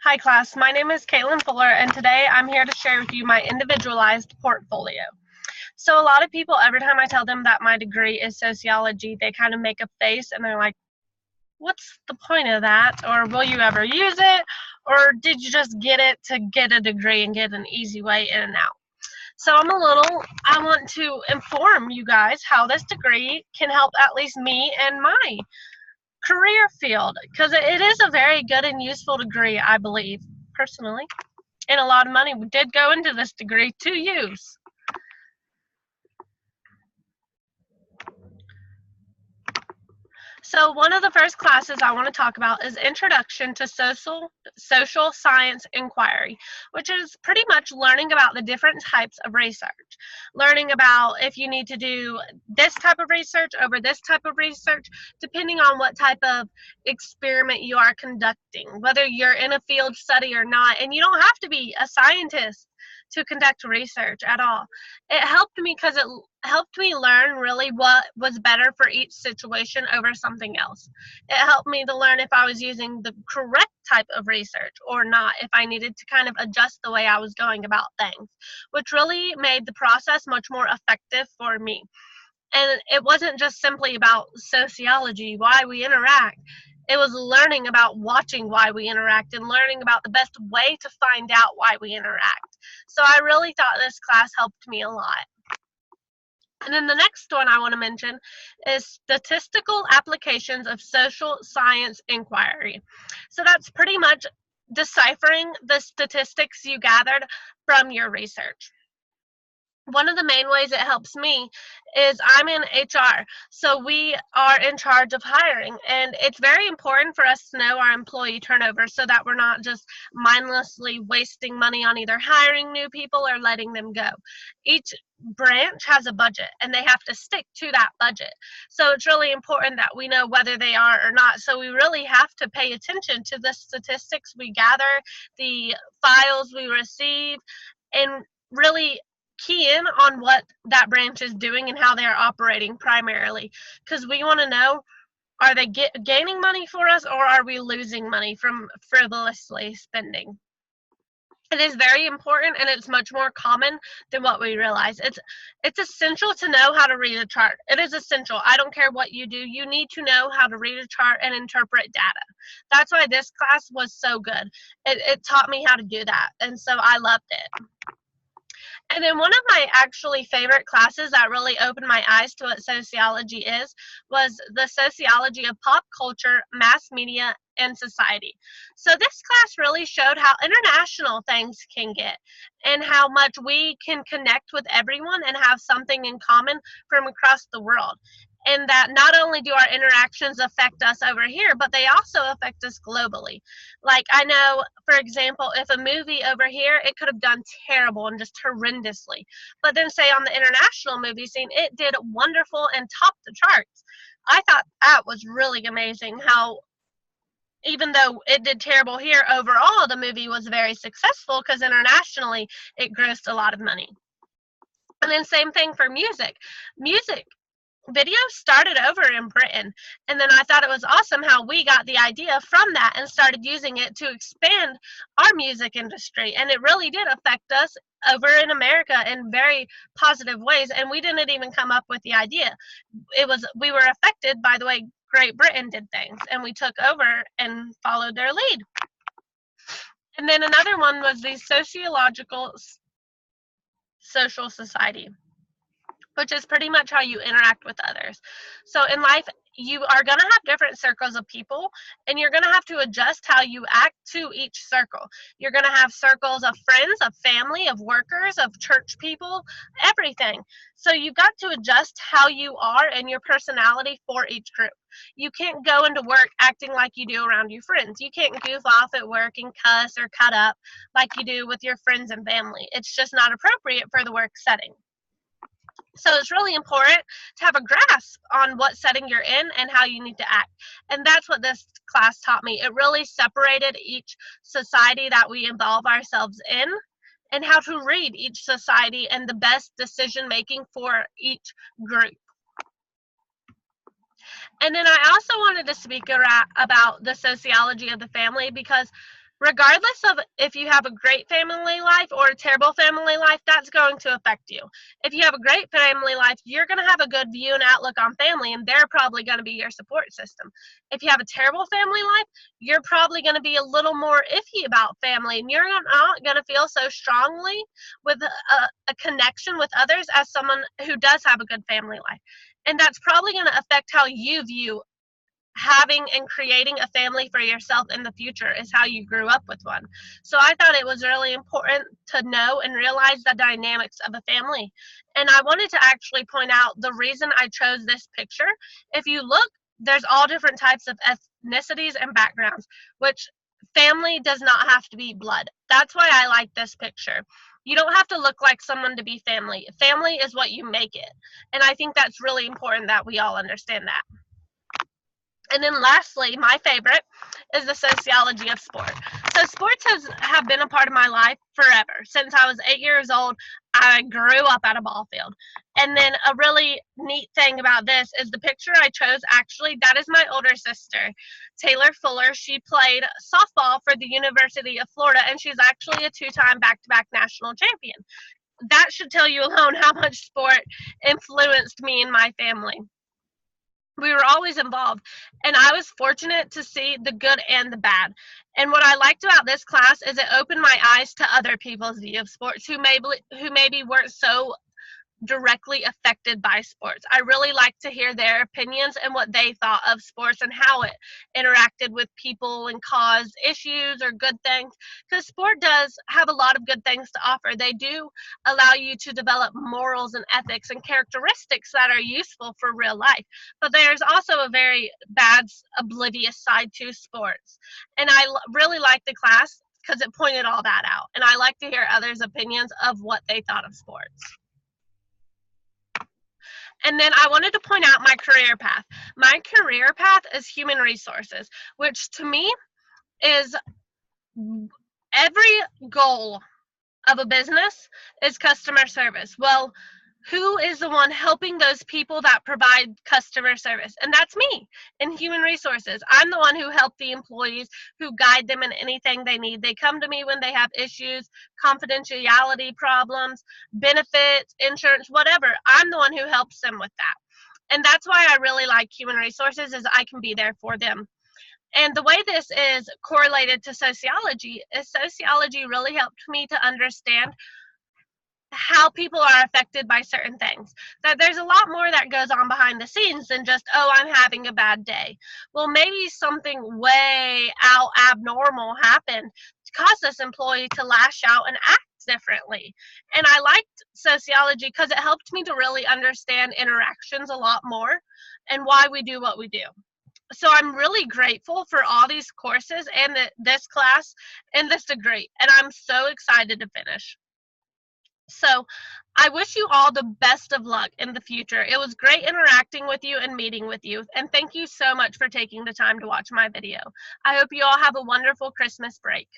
Hi class, my name is Caitlin Fuller and today I'm here to share with you my individualized portfolio. So a lot of people, every time I tell them that my degree is sociology, they kind of make a face and they're like, what's the point of that? Or will you ever use it? Or did you just get it to get a degree and get an easy way in and out? So I want to inform you guys how this degree can help at least me and my career field, because it is a very good and useful degree, I believe, personally. And a lot of money did go into this degree to use. So one of the first classes I want to talk about is Introduction to Social Science Inquiry, which is pretty much learning about the different types of research. Learning about if you need to do this type of research over this type of research, depending on what type of experiment you are conducting, whether you're in a field study or not. And you don't have to be a scientist to conduct research at all. It helped me because it helped me learn really what was better for each situation over something else. It helped me to learn if I was using the correct type of research or not, if I needed to kind of adjust the way I was going about things, which really made the process much more effective for me. And it wasn't just simply about sociology, why we interact. It was learning about watching why we interact and learning about the best way to find out why we interact. So I really thought this class helped me a lot. And then the next one I want to mention is Statistical Applications of Social Science Inquiry. So that's pretty much deciphering the statistics you gathered from your research. One of the main ways it helps me is I'm in HR, so we are in charge of hiring, and it's very important for us to know our employee turnover so that we're not just mindlessly wasting money on either hiring new people or letting them go. Each branch has a budget and they have to stick to that budget, so it's really important that we know whether they are or not. So we really have to pay attention to the statistics we gather, the files we receive, and really key in on what that branch is doing and how they're operating primarily, because we want to know, are they gaining money for us, or are we losing money from frivolously spending? It is very important, and it's much more common than what we realize. It's essential to know how to read a chart. It is essential. I don't care what you do. You need to know how to read a chart and interpret data. That's why this class was so good. It taught me how to do that, and so I loved it. And then one of my actually favorite classes that really opened my eyes to what sociology is was the sociology of pop culture, mass media, and society. So this class really showed how international things can get and how much we can connect with everyone and have something in common from across the world. And that not only do our interactions affect us over here, but they also affect us globally. Like, I know, for example, if a movie over here, it could have done terrible and just horrendously. But then, say, on the international movie scene, it did wonderful and topped the charts. I thought that was really amazing how, even though it did terrible here, overall, the movie was very successful because internationally it grossed a lot of money. And then, same thing for music. Music video started over in Britain, and then I thought it was awesome how we got the idea from that and started using it to expand our music industry, and it really did affect us over in America in very positive ways, and we didn't even come up with the idea. We were affected by the way Great Britain did things, and we took over and followed their lead. And then another one was the sociological social society, which is pretty much how you interact with others. So in life, you are going to have different circles of people, and you're going to have to adjust how you act to each circle. You're going to have circles of friends, of family, of workers, of church people, everything. So you've got to adjust how you are and your personality for each group. You can't go into work acting like you do around your friends. You can't goof off at work and cuss or cut up like you do with your friends and family. It's just not appropriate for the work setting. So it's really important to have a grasp on what setting you're in and how you need to act. And that's what this class taught me. It really separated each society that we involve ourselves in and how to read each society and the best decision making for each group. And then I also wanted to speak about the sociology of the family, because Regardless of if you have a great family life or a terrible family life, that's going to affect you. If you have a great family life, you're going to have a good view and outlook on family, and they're probably going to be your support system. If you have a terrible family life, you're probably going to be a little more iffy about family, and you're not going to feel so strongly with a connection with others as someone who does have a good family life. And that's probably going to affect how you view having and creating a family for yourself in the future is how you grew up with one. So I thought it was really important to know and realize the dynamics of a family. And I wanted to actually point out the reason I chose this picture. If you look, there's all different types of ethnicities and backgrounds, which family does not have to be blood. That's why I like this picture. You don't have to look like someone to be family. Family is what you make it. And I think that's really important that we all understand that. And then lastly, my favorite is the sociology of sport. So sports have been a part of my life forever. Since I was 8 years old, I grew up at a ball field. And then a really neat thing about this is the picture I chose, actually, that is my older sister, Taylor Fuller. She played softball for the University of Florida, and she's actually a 2-time back-to-back national champion. That should tell you alone how much sport influenced me and my family. We were always involved, and I was fortunate to see the good and the bad. And what I liked about this class is it opened my eyes to other people's view of sports who maybe weren't so directly affected by sports. I really like to hear their opinions and what they thought of sports and how it interacted with people and caused issues or good things, because sport does have a lot of good things to offer. They do allow you to develop morals and ethics and characteristics that are useful for real life, but there's also a very bad, oblivious side to sports. And I really like the class because it pointed all that out, and I like to hear others' opinions of what they thought of sports. And then I wanted to point out my career path. My career path is human resources, which to me is every goal of a business is customer service. Well, who is the one helping those people that provide customer service? And that's me in human resources. I'm the one who help the employees, who guide them in anything they need. They come to me when they have issues, confidentiality problems, benefits, insurance, whatever. I'm the one who helps them with that. And that's why I really like human resources, is I can be there for them. And the way this is correlated to sociology is sociology really helped me to understand how people are affected by certain things. That there's a lot more that goes on behind the scenes than just, oh, I'm having a bad day. Well, maybe something way out abnormal happened to cause this employee to lash out and act differently. And I liked sociology because it helped me to really understand interactions a lot more and why we do what we do. So I'm really grateful for all these courses and this class and this degree, and I'm so excited to finish. So I wish you all the best of luck in the future. It was great interacting with you and meeting with you. And thank you so much for taking the time to watch my video. I hope you all have a wonderful Christmas break.